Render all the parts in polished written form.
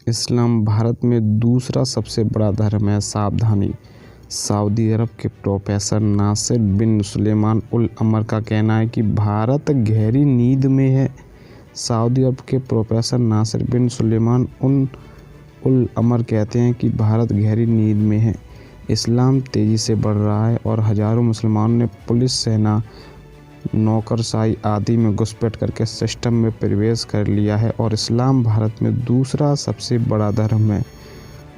इस्लाम भारत में दूसरा सबसे बड़ा धर्म है। सावधानी। सऊदी अरब के प्रोफेसर नासिर बिन सुलेमान उल अमर का कहना है कि भारत गहरी नींद में है। सऊदी अरब के प्रोफेसर नासिर बिन सुलेमान उल अमर कहते हैं कि भारत गहरी नींद में है। इस्लाम तेज़ी से बढ़ रहा है और हज़ारों मुसलमानों ने पुलिस, सेना, नौकरशाही आदि में घुसपैठ करके सिस्टम में प्रवेश कर लिया है और इस्लाम भारत में दूसरा सबसे बड़ा धर्म है।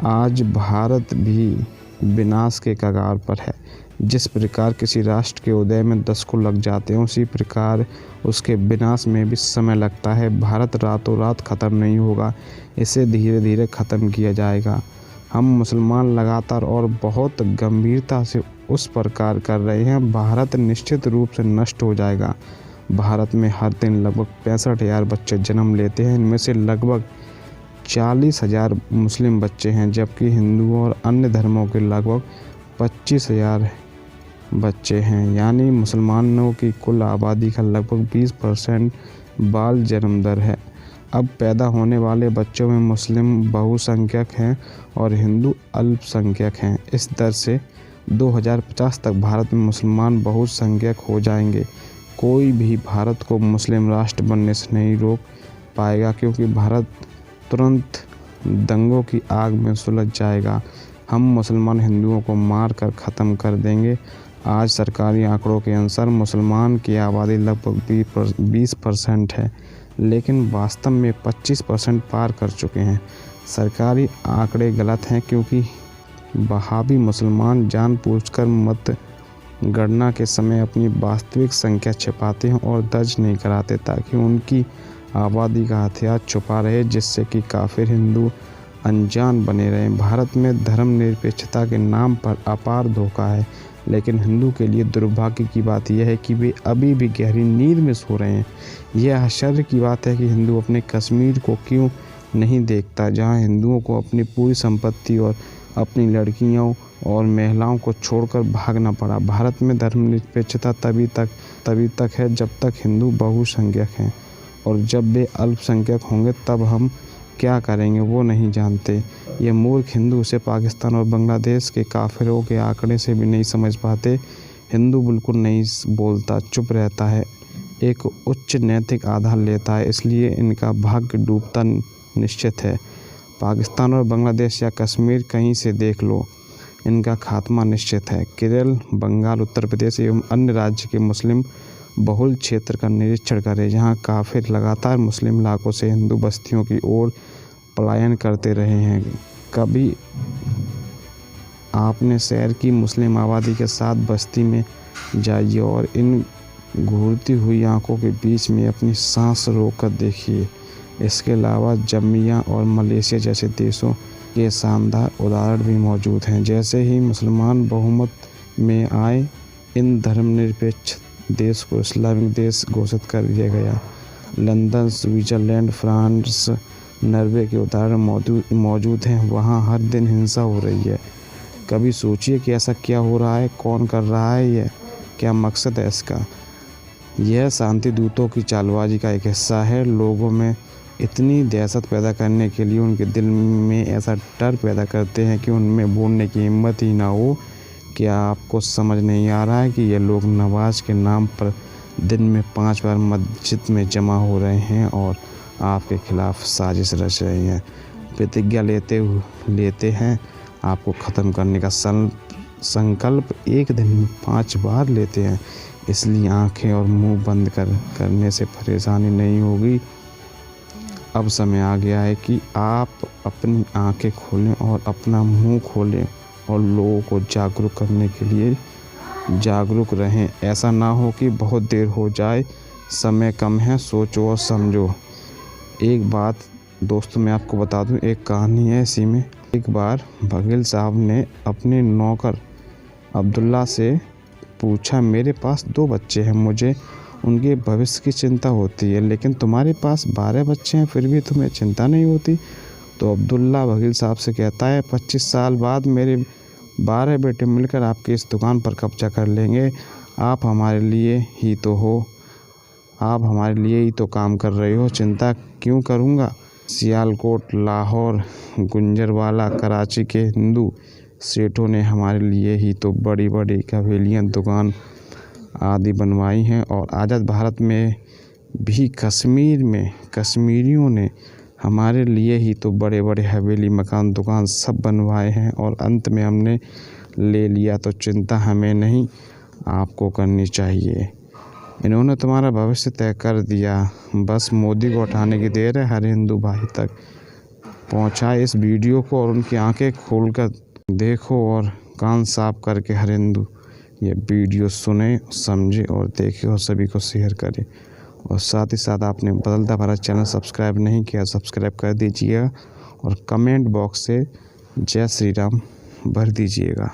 आज भारत भी विनाश के कगार पर है। जिस प्रकार किसी राष्ट्र के उदय में दशकों लग जाते हैं, उसी प्रकार उसके विनाश में भी समय लगता है। भारत रातों रात ख़त्म नहीं होगा, इसे धीरे धीरे ख़त्म किया जाएगा। हम मुसलमान लगातार और बहुत गंभीरता से उस पर कार्य कर रहे हैं। भारत निश्चित रूप से नष्ट हो जाएगा। भारत में हर दिन लगभग 65,000 बच्चे जन्म लेते हैं। इनमें से लगभग 40,000 मुस्लिम बच्चे हैं, जबकि हिंदुओं और अन्य धर्मों के लगभग 25,000 बच्चे हैं। यानी मुसलमानों की कुल आबादी का लगभग 20% बाल जन्म दर है। अब पैदा होने वाले बच्चों में मुस्लिम बहुसंख्यक हैं और हिंदू अल्पसंख्यक हैं। इस दर से 2050 तक भारत में मुसलमान बहुसंख्यक हो जाएंगे। कोई भी भारत को मुस्लिम राष्ट्र बनने से नहीं रोक पाएगा, क्योंकि भारत तुरंत दंगों की आग में सुलझ जाएगा। हम मुसलमान हिंदुओं को मार कर ख़त्म कर देंगे। आज सरकारी आंकड़ों के अनुसार मुसलमान की आबादी लगभग 20% है, लेकिन वास्तव में 25% पार कर चुके हैं। सरकारी आंकड़े गलत हैं, क्योंकि वहाबी मुसलमान जानबूझकर मतगणना के समय अपनी वास्तविक संख्या छिपाते हैं और दर्ज नहीं कराते, ताकि उनकी आबादी का हथियार छुपा रहे, जिससे कि काफिर हिंदू अनजान बने रहें। भारत में धर्मनिरपेक्षता के नाम पर अपार धोखा है, लेकिन हिंदू के लिए दुर्भाग्य की बात यह है कि वे अभी भी गहरी नींद में सो रहे हैं। यह आश्चर्य की बात है कि हिंदू अपने कश्मीर को क्यों नहीं देखता, जहां हिंदुओं को अपनी पूरी संपत्ति और अपनी लड़कियों और महिलाओं को छोड़कर भागना पड़ा। भारत में धर्मनिरपेक्षता तभी तक है जब तक हिंदू बहुसंख्यक हैं, और जब वे अल्पसंख्यक होंगे तब हम क्या करेंगे वो नहीं जानते। ये मूर्ख हिंदू उसे पाकिस्तान और बांग्लादेश के काफिरों के आंकड़े से भी नहीं समझ पाते। हिंदू बिल्कुल नहीं बोलता, चुप रहता है, एक उच्च नैतिक आधार लेता है, इसलिए इनका भाग्य डूबता निश्चित है। पाकिस्तान और बांग्लादेश या कश्मीर कहीं से देख लो, इनका खात्मा निश्चित है। केरल, बंगाल, उत्तर प्रदेश एवं अन्य राज्य के मुस्लिम बहुल क्षेत्र का निरीक्षण करें, जहां काफिर लगातार मुस्लिम इलाकों से हिंदू बस्तियों की ओर पलायन करते रहे हैं। कभी आपने शहर की मुस्लिम आबादी के साथ बस्ती में जाइए और इन घूरती हुई आंखों के बीच में अपनी सांस रोककर देखिए। इसके अलावा जमीया और मलेशिया जैसे देशों के शानदार उदाहरण भी मौजूद हैं। जैसे ही मुसलमान बहुमत में आए, इन धर्मनिरपेक्ष देश को इस्लामिक देश घोषित कर दिया गया। लंदन, स्विट्जरलैंड, फ्रांस, नॉर्वे के उदाहरण मौजूद हैं। वहाँ हर दिन हिंसा हो रही है। कभी सोचिए कि ऐसा क्या हो रहा है, कौन कर रहा है, यह क्या मकसद है इसका। यह शांति दूतों की चालबाजी का एक हिस्सा है। लोगों में इतनी दहशत पैदा करने के लिए उनके दिल में ऐसा डर पैदा करते हैं कि उनमें बोलने की हिम्मत ही ना हो। क्या आपको समझ नहीं आ रहा है कि ये लोग नमाज के नाम पर दिन में 5 बार मस्जिद में जमा हो रहे हैं और आपके खिलाफ साजिश रच रहे हैं। प्रतिज्ञा लेते हैं, आपको ख़त्म करने का संकल्प एक दिन में 5 बार लेते हैं। इसलिए आंखें और मुंह बंद करने से परेशानी नहीं होगी। अब समय आ गया है कि आप अपनी आंखें खोलें और अपना मुंह खोलें और लोगों को जागरूक करने के लिए जागरूक रहें। ऐसा ना हो कि बहुत देर हो जाए। समय कम है, सोचो और समझो। एक बात दोस्तों मैं आपको बता दूं, एक कहानी है इसी में। एक बार वकील साहब ने अपने नौकर अब्दुल्ला से पूछा, मेरे पास 2 बच्चे हैं, मुझे उनके भविष्य की चिंता होती है, लेकिन तुम्हारे पास 12 बच्चे हैं, फिर भी तुम्हें चिंता नहीं होती। तो अब्दुल्ला वकील साहब से कहता है, 25 साल बाद मेरे 12 बेटे मिलकर आपकी इस दुकान पर कब्जा कर लेंगे। आप हमारे लिए ही तो काम कर रहे हो, चिंता क्यों करूँगा। सियालकोट, लाहौर, गुजरांवाला, कराची के हिंदू सेठों ने हमारे लिए ही तो बड़ी बड़ी हवेलियाँ, दुकान आदि बनवाई हैं। और आज़ाद भारत में भी कश्मीर में कश्मीरियों ने हमारे लिए ही तो बड़े बड़े हवेली, मकान, दुकान सब बनवाए हैं। और अंत में हमने ले लिया, तो चिंता हमें नहीं आपको करनी चाहिए। इन्होंने तुम्हारा भविष्य तय कर दिया, बस मोदी को उठाने की देर है। हर हिंदू भाई तक पहुंचाए इस वीडियो को और उनकी आंखें खोलकर देखो और कान साफ करके हर हिंदू ये वीडियो सुने, समझे और देखे और सभी को शेयर करे। और साथ ही साथ आपने बदलता भारत चैनल सब्सक्राइब नहीं किया, सब्सक्राइब कर दीजिएगा और कमेंट बॉक्स से जय श्री राम भर दीजिएगा।